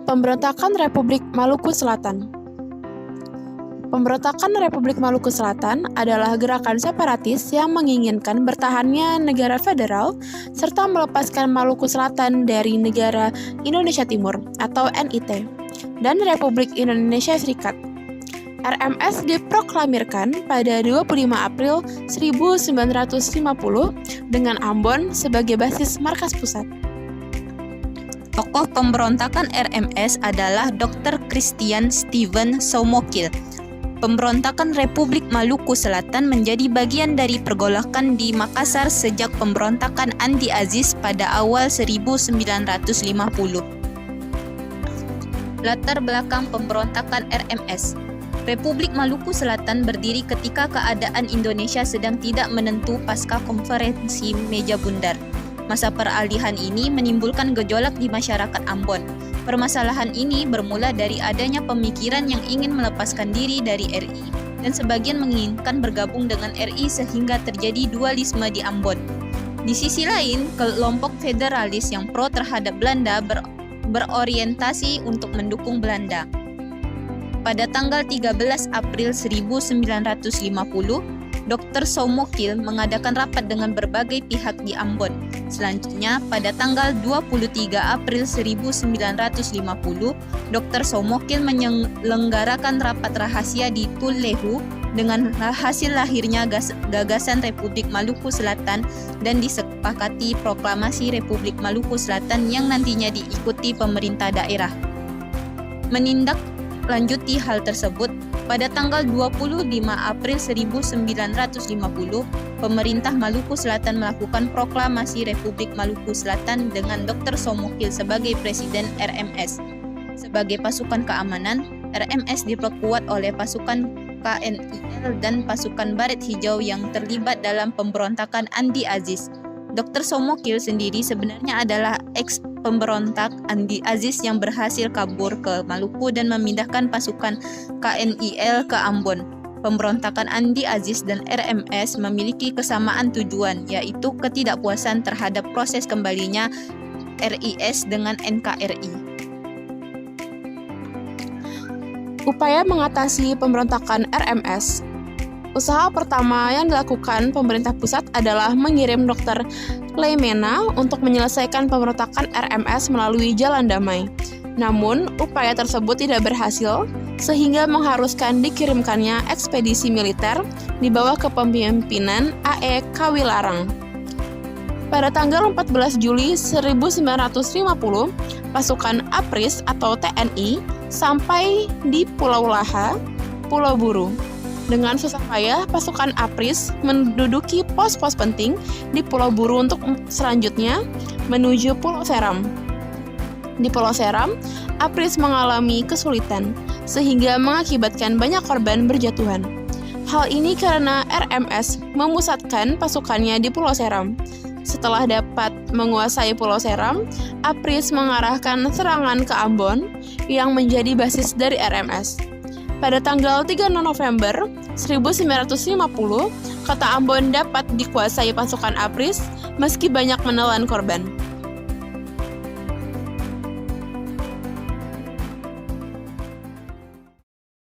Pemberontakan Republik Maluku Selatan. Pemberontakan Republik Maluku Selatan adalah gerakan separatis yang menginginkan bertahannya negara federal serta melepaskan Maluku Selatan dari negara Indonesia Timur atau NIT dan Republik Indonesia Serikat. RMS diproklamirkan pada 25 April 1950 dengan Ambon sebagai basis markas pusat. Tokoh pemberontakan RMS adalah Dr. Christian Stephen Soumokil. Pemberontakan Republik Maluku Selatan menjadi bagian dari pergolakan di Makassar sejak pemberontakan Andi Aziz pada awal 1950. Latar belakang pemberontakan RMS. Republik Maluku Selatan berdiri ketika keadaan Indonesia sedang tidak menentu pasca konferensi Meja Bundar. Masa peralihan ini menimbulkan gejolak di masyarakat Ambon. Permasalahan ini bermula dari adanya pemikiran yang ingin melepaskan diri dari RI dan sebagian menginginkan bergabung dengan RI sehingga terjadi dualisme di Ambon. Di sisi lain, kelompok federalis yang pro terhadap Belanda berorientasi untuk mendukung Belanda. Pada tanggal 13 April 1950, Dr. Soumokil mengadakan rapat dengan berbagai pihak di Ambon. Selanjutnya, pada tanggal 23 April 1950, Dr. Soumokil menyelenggarakan rapat rahasia di Tullehu dengan hasil lahirnya gagasan Republik Maluku Selatan dan disepakati proklamasi Republik Maluku Selatan yang nantinya diikuti pemerintah daerah. Menindaklanjuti hal tersebut, pada tanggal 25 April 1950, pemerintah Maluku Selatan melakukan proklamasi Republik Maluku Selatan dengan Dr. Soumokil sebagai Presiden RMS. Sebagai pasukan keamanan, RMS diperkuat oleh pasukan KNIL dan pasukan Baret Hijau yang terlibat dalam pemberontakan Andi Aziz. Dr. Soumokil sendiri sebenarnya adalah ex-pemberontak Andi Aziz yang berhasil kabur ke Maluku dan memindahkan pasukan KNIL ke Ambon. Pemberontakan Andi Aziz dan RMS memiliki kesamaan tujuan, yaitu ketidakpuasan terhadap proses kembalinya RIS dengan NKRI. Upaya mengatasi pemberontakan RMS. Usaha pertama yang dilakukan pemerintah pusat adalah mengirim Dr. Leimena untuk menyelesaikan pemberontakan RMS melalui jalan damai. Namun, upaya tersebut tidak berhasil, sehingga mengharuskan dikirimkannya ekspedisi militer di bawah kepemimpinan A.E. Kawilarang. Pada tanggal 14 Juli 1950, pasukan APRIS atau TNI sampai di Pulau Laha, Pulau Buru. Dengan susah payah, pasukan APRIS menduduki pos-pos penting di Pulau Buru untuk selanjutnya menuju Pulau Seram. Di Pulau Seram, APRIS mengalami kesulitan, sehingga mengakibatkan banyak korban berjatuhan. Hal ini karena RMS memusatkan pasukannya di Pulau Seram. Setelah dapat menguasai Pulau Seram, APRIS mengarahkan serangan ke Ambon yang menjadi basis dari RMS. Pada tanggal 3 November 1950, kota Ambon dapat dikuasai pasukan APRIS meski banyak menelan korban.